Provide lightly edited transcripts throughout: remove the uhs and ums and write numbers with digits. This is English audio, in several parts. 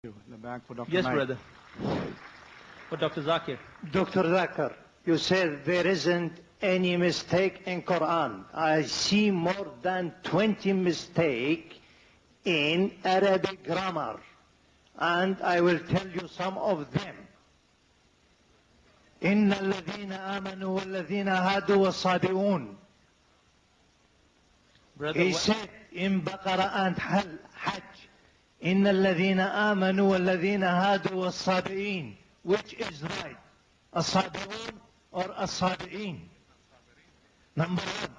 The back for Dr. Yes, Naik. brother. For Dr. Zakir. Dr. Zakir, you said there isn't any mistake in Quran. I see more than 20 mistakes in Arabic grammar. And I will tell you some of them. إن الذين آمنوا والذين هادوا والصابئون. Brother, He said in Baqarah and Hajj, إن الذين آمنوا والذين هادوا والصابئين. Which is right? الصابئون or الصابئين? Number one.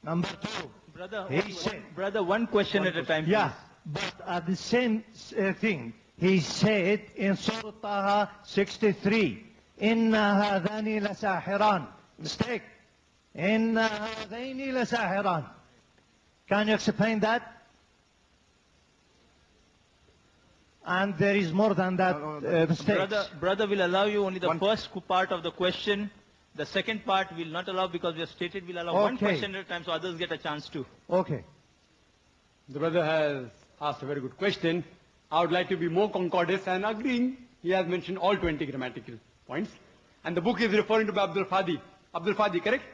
Number two. brother, He said, brother, one question at a time, yeah, please. but at the same thing, he said in Surah Taha 63, إن هذان لساحران. Mistake. إن هذين لساحران. Can you explain that? And there is more than that mistakes. Brother will allow you only the One- first part of the question. The second part will not allow because we have stated we'll allow one Okay. question at a time so others get a chance too. Okay. The brother has asked a very good question. I would like to be more concordant and agreeing. He has mentioned all 20 grammatical points. And the book is referring to Abdul Fadi. Abdul Fadi, correct?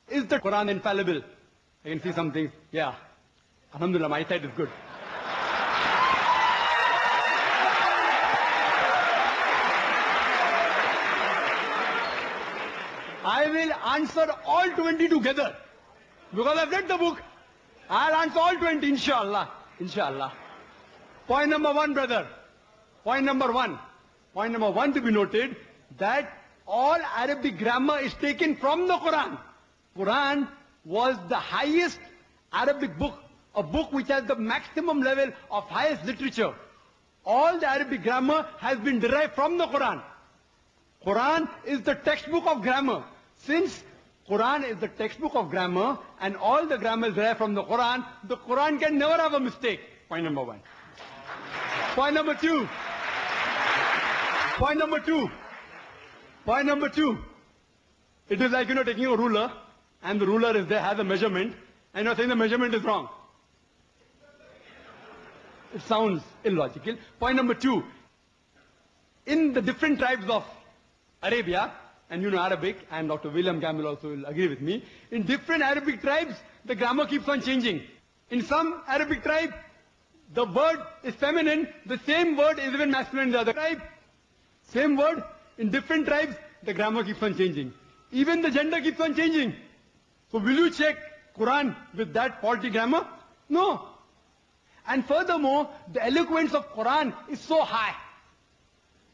Is the Quran infallible? I can see something. Yeah. Alhamdulillah, my side is good. I will answer all 20 together. Because I've read the book. I'll answer all 20, inshallah. Inshallah. Point number one, brother. Point number one. Point number one to be noted that all Arabic grammar is taken from the Quran. Quran was the highest Arabic book, a book which has the maximum level of highest literature. All the Arabic grammar has been derived from the Quran. Quran is the textbook of grammar. Since Quran is the textbook of grammar and all the grammar is derived from the Quran can never have a mistake. Point number one. Point number two. Point number two. Point number two. It is like, taking a ruler and the ruler is there, has a measurement and you're saying the measurement is wrong. It sounds illogical. Point number two. In the different tribes of Arabia, and you know Arabic, and Dr. William Campbell also will agree with me, in different Arabic tribes, the grammar keeps on changing. In some Arabic tribe, the word is feminine, the same word is even masculine in the other tribe. Same word, in different tribes, the grammar keeps on changing. Even the gender keeps on changing. So will you check Quran with that faulty grammar? No. And furthermore, the eloquence of Quran is so high.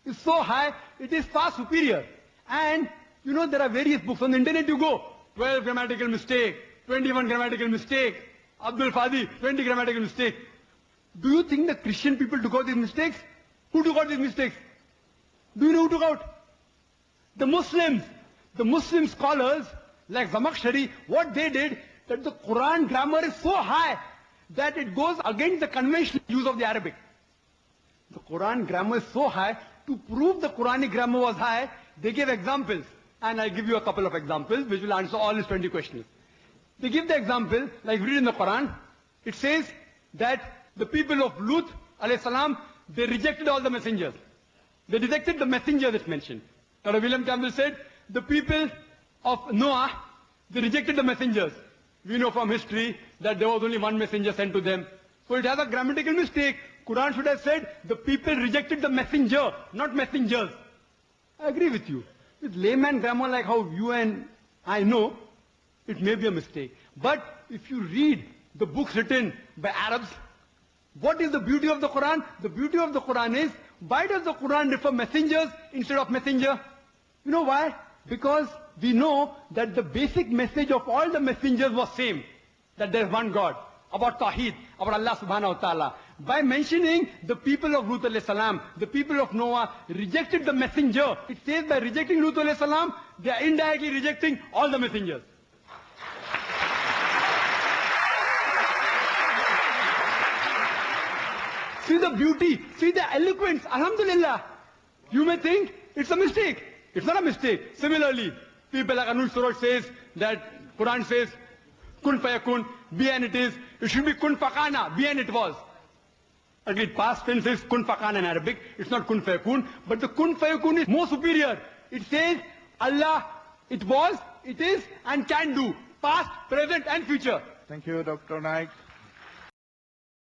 It's so high, it is far superior. And, there are various books. On the internet you go, 12 grammatical mistake, 21 grammatical mistake, Abdul Fadi, 20 grammatical mistake. Do you think the Christian people took out these mistakes? Who took out these mistakes? Do you know who took out? The Muslims. The Muslim scholars, like Zamakhshari, what they did, that the Quran grammar is so high that it goes against the conventional use of the Arabic. The Quran grammar is so high, to prove the Quranic grammar was high, they gave examples. And I'll give you a couple of examples which will answer all his 20 questions. They give the example, like we read in the Quran, it says that the people of Lut, alayhi salam, they rejected all the messengers. They rejected the messenger that's mentioned. Dr. William Campbell said, the people of Noah, they rejected the messengers. We know from history that there was only one messenger sent to them. So it has a grammatical mistake. Quran should have said, the people rejected the messenger, not messengers. I agree with you. With layman grammar like how you and I know, it may be a mistake. But if you read the books written by Arabs, what is the beauty of the Quran? The beauty of the Quran is, why does the Quran refer messengers instead of messenger? You know why? Because we know that the basic message of all the messengers was same. That there is one God. About Tawheed, about Allah subhanahu wa ta'ala. By mentioning the people of Lut alayhi salam, the people of Noah rejected the messenger. It says by rejecting Lut alayhi salam, they are indirectly rejecting all the messengers. See the beauty, see the eloquence, alhamdulillah. You may think it's a mistake. It's not a mistake. Similarly, people like Anul Suraj says that Quran says, kun fayakun, be and it is. It should be kun fakana, be and it was. Agreed. Past tense is kun fakan in Arabic. It's not kun fayakun. But the kun fayakun is more superior. It says Allah, it was, it is, and can do. Past, present, and future. Thank you, Dr. Naik.